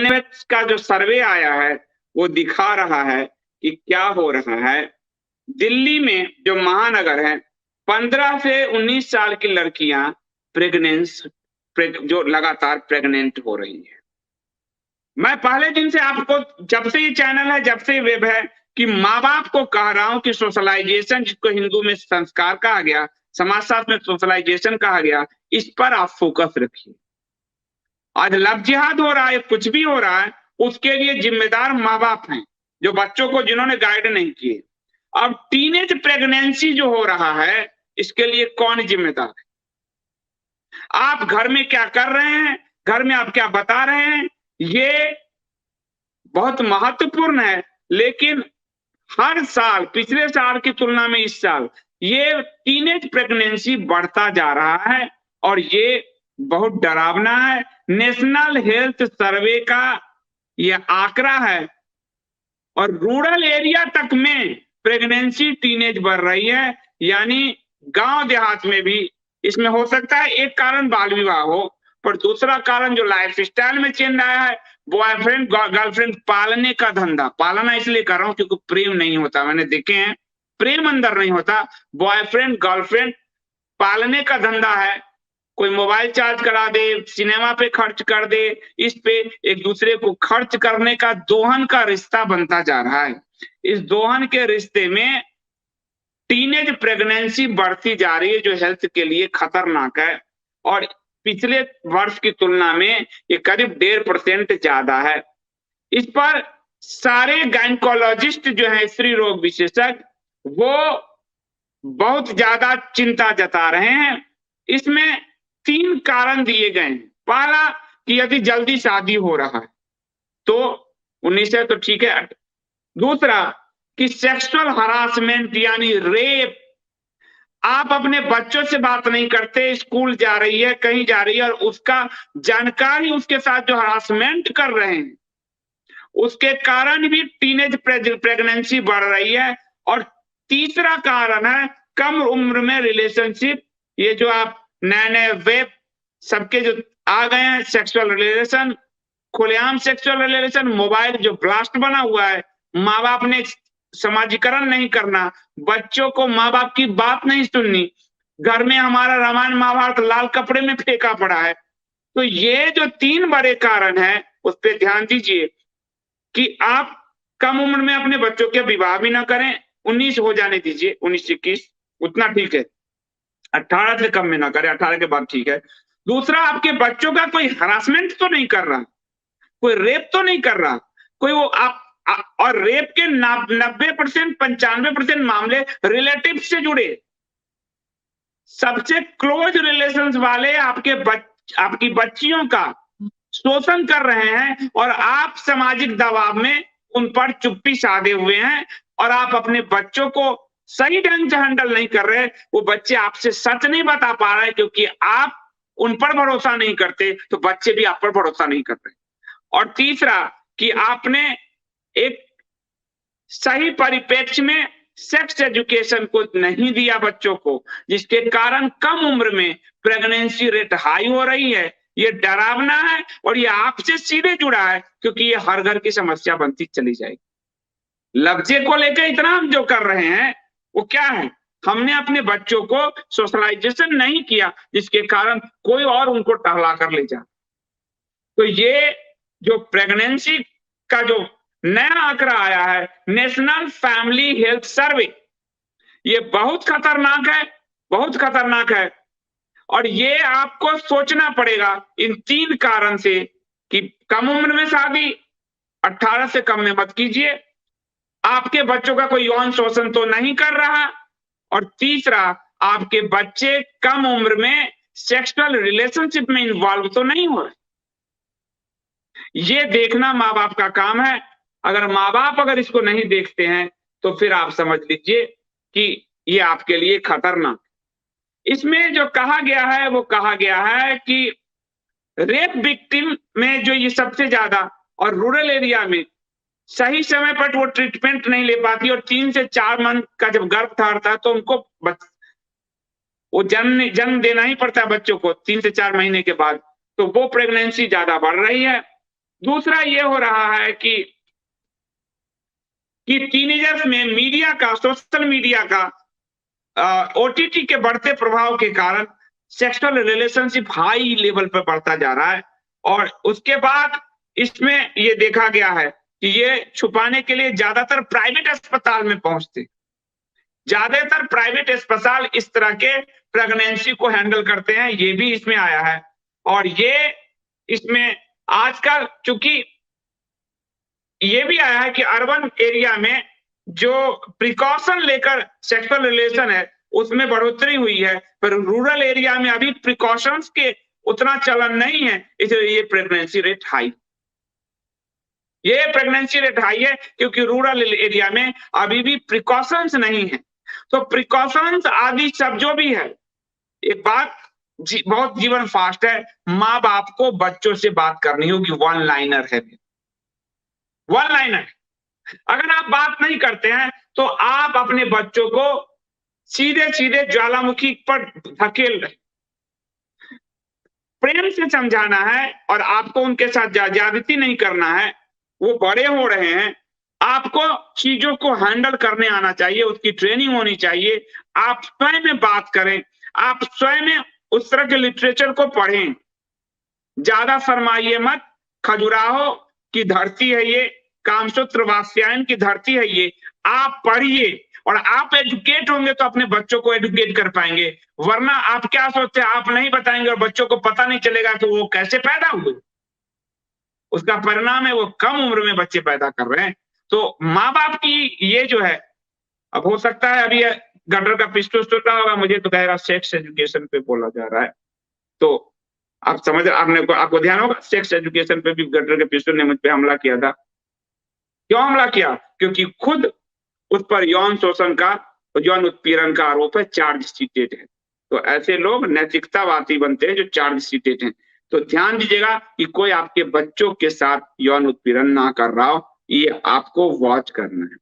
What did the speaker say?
NH का जो सर्वे आया है वो दिखा रहा है कि क्या हो रहा है। दिल्ली में जो महानगर है, 15 से 19 साल की लड़कियां जो लगातार प्रेग्नेंट हो रही है। मैं पहले दिन से आपको, जब से ये चैनल है, जब से ये वेब है, कि माँ बाप को कह रहा हूं कि सोशलाइजेशन, जिसको हिंदू में संस्कार कहा गया, समाजशास्त्र में सोशलाइजेशन कहा गया, इस पर आप फोकस रखिए। आज लव जिहाद हो रहा है, कुछ भी हो रहा है, उसके लिए जिम्मेदार माँ बाप हैं, जो बच्चों को जिन्होंने गाइड नहीं किए। अब टीनेज प्रेगनेंसी जो हो रहा है, इसके लिए कौन जिम्मेदार है? आप घर में क्या कर रहे हैं, घर में आप क्या बता रहे हैं, ये बहुत महत्वपूर्ण है। लेकिन हर साल, पिछले साल की तुलना में इस साल ये टीनेज प्रेगनेंसी बढ़ता जा रहा है और ये बहुत डरावना है। नेशनल हेल्थ सर्वे का ये आंकड़ा है और रूरल एरिया तक में प्रेगनेंसी टीनेज बढ़ रही है, यानी गांव देहात में भी। इसमें हो सकता है एक कारण बाल विवाह हो, पर दूसरा कारण जो लाइफ स्टाइल में चेंज आया है, बॉयफ्रेंड गर्लफ्रेंड पालने का धंधा। पालना इसलिए कर रहा हूं क्योंकि प्रेम नहीं होता, मैंने देखे हैं, प्रेम अंदर नहीं होता। बॉयफ्रेंड गर्लफ्रेंड पालने का धंधा है। कोई मोबाइल चार्ज करा दे, सिनेमा पे खर्च कर दे, इस पे एक दूसरे को खर्च करने का दोहन का रिश्ता बनता जा रहा है। इस दोहन के रिश्ते में टीनेज प्रेगनेंसी बढ़ती जा रही है, जो हेल्थ के लिए खतरनाक है और पिछले वर्ष की तुलना में ये करीब 1.5% ज्यादा है। इस पर सारे गायनेकोलॉजिस्ट जो है, स्त्री रोग विशेषज्ञ, वो बहुत ज्यादा चिंता जता रहे हैं। इसमें 3 कारण दिए गए हैं। पहला कि यदि जल्दी शादी हो रहा है तो 19 है तो ठीक है। दूसरा कि सेक्सुअल हरासमेंट यानी रेप, आप अपने बच्चों से बात नहीं करते, स्कूल जा रही है, कहीं जा रही है, और उसका जानकारी उसके साथ जो हरासमेंट कर रहे हैं, उसके कारण भी टीनेज प्रेगनेंसी बढ़ रही है। और तीसरा कारण है कम उम्र में रिलेशनशिप। ये जो आप नए नए वेब सबके जो आ गए हैं, सेक्सुअल रिलेशन, खुलेआम सेक्सुअल रिलेशन, मोबाइल जो ब्लास्ट बना हुआ है, माँ बाप ने समाजीकरण नहीं करना, बच्चों को माँ बाप की बात नहीं सुननी, घर में हमारा रामायण महाभारत लाल कपड़े में फेंका पड़ा है। तो ये जो 3 बड़े कारण हैं, उस पर ध्यान दीजिए कि आप कम उम्र में अपने बच्चों के विवाह भी ना करें। 19 हो जाने दीजिए, 19-21 उतना ठीक है, 18 से कम में ना करें, 18 के बाद ठीक है। दूसरा, आपके बच्चों का कोई हरासमेंट तो नहीं कर रहा, कोई रेप तो नहीं कर रहा, कोई वो और रेप के 90% 95% मामले रिलेटिव से जुड़े, सबसे क्लोज रिलेशंस वाले आपकी बच्चियों का शोषण कर रहे हैं और आप सामाजिक दबाव में उन पर चुप्पी साधे हुए हैं और आप अपने बच्चों को सही ढंग से हैंडल नहीं कर रहे। वो बच्चे आपसे सच नहीं बता पा रहे क्योंकि आप उन पर भरोसा नहीं करते, तो बच्चे भी आप पर भरोसा नहीं कर रहे। और तीसरा कि आपने एक सही परिप्रेक्ष्य में सेक्स एजुकेशन को नहीं दिया बच्चों को, जिसके कारण कम उम्र में प्रेगनेंसी रेट हाई हो रही है। ये डरावना है और ये आपसे सीधे जुड़ा है, क्योंकि ये हर घर की समस्या बनती चली जाएगी। लफ्जे को लेकर इतना हम जो कर रहे हैं वो क्या है, हमने अपने बच्चों को सोशलाइजेशन नहीं किया, जिसके कारण कोई और उनको टहला कर ले जा। तो ये जो प्रेगनेंसी का जो नया आंकड़ा आया है, नेशनल फैमिली हेल्थ सर्वे, ये बहुत खतरनाक है, बहुत खतरनाक है। और ये आपको सोचना पड़ेगा इन 3 कारण से कि कम उम्र में शादी, 18 से कम में मत कीजिए, आपके बच्चों का कोई यौन शोषण तो नहीं कर रहा, और तीसरा, आपके बच्चे कम उम्र में सेक्सुअल रिलेशनशिप में इन्वॉल्व तो नहीं हो रहे। ये देखना माँ बाप का काम है। अगर माँ बाप अगर इसको नहीं देखते हैं तो फिर आप समझ लीजिए कि ये आपके लिए खतरनाक। इसमें जो कहा गया है वो कहा गया है कि रेप विक्टिम में जो ये सबसे ज्यादा, और रूरल एरिया में सही समय पर वो ट्रीटमेंट नहीं ले पाती, और 3 से 4 मंथ का जब गर्भ धारता है तो उनको वो जन्म देना ही पड़ता है बच्चों को 3 से 4 महीने के बाद, तो वो प्रेगनेंसी ज्यादा बढ़ रही है। दूसरा ये हो रहा है कि टीनेजर्स में मीडिया का, सोशल मीडिया का, ओटीटी के बढ़ते प्रभाव के कारण सेक्सुअल रिलेशनशिप हाई लेवल पर बढ़ता जा रहा है। और उसके बाद इसमें ये देखा गया है कि ये छुपाने के लिए ज्यादातर प्राइवेट अस्पताल में पहुंचते, ज्यादातर प्राइवेट अस्पताल इस तरह के प्रेगनेंसी को हैंडल करते हैं, ये भी इसमें आया है। और ये इसमें आजकल चूंकि ये भी आया है कि अर्बन एरिया में जो प्रिकॉशन लेकर सेक्सुअल रिलेशन है उसमें बढ़ोतरी हुई है, पर रूरल एरिया में अभी प्रिकॉशंस के उतना चलन नहीं है, इसलिए ये प्रेगनेंसी रेट हाई, ये प्रेगनेंसी रेट हाई है क्योंकि रूरल एरिया में अभी भी प्रिकॉशंस नहीं है। तो प्रिकॉशंस आदि सब जो भी है, एक बात बहुत जीवन फास्ट है, माँ बाप को बच्चों से बात करनी होगी, वन लाइनर है, वन लाइनर। अगर आप बात नहीं करते हैं तो आप अपने बच्चों को सीधे सीधे ज्वालामुखी पर धकेल रहे। प्रेम से समझाना है और आपको उनके साथ ज्यादती नहीं करना है। वो बड़े हो रहे हैं, आपको चीजों को हैंडल करने आना चाहिए, उसकी ट्रेनिंग होनी चाहिए। आप स्वयं में बात करें, आप स्वयं में उस तरह के लिटरेचर को पढ़ें, ज्यादा फरमाइए मत। खजुराहो की धरती है ये, कामसूत्र वात्स्यायन की धरती है ये, आप पढ़िए और आप एजुकेट होंगे तो अपने बच्चों को एजुकेट कर पाएंगे। वरना आप क्या सोचते हैं, आप नहीं बताएंगे और बच्चों को पता नहीं चलेगा कि वो कैसे पैदा हुए, उसका परिणाम है वो कम उम्र में बच्चे पैदा कर रहे हैं। तो माँ बाप की ये जो है, अब हो सकता है अभी गटर का पिस्टल सुन रहा होगा, मुझे तो कह रहा सेक्स एजुकेशन पे बोला जा रहा है, तो आप समझ, आपको ध्यान होगा सेक्स एजुकेशन पे भी गटर के पिस्टल ने मुझ पे हमला किया था। क्यों हमला किया? क्योंकि खुद उस पर यौन शोषण का, यौन उत्पीड़न का आरोप है, चार्ज शीटेड है। तो ऐसे लोग नैतिकतावादी बनते हैं जो चार्ज शीटेड हैं। तो ध्यान दीजिएगा कि कोई आपके बच्चों के साथ यौन उत्पीड़न ना कर रहा हो, ये आपको वॉच करना है।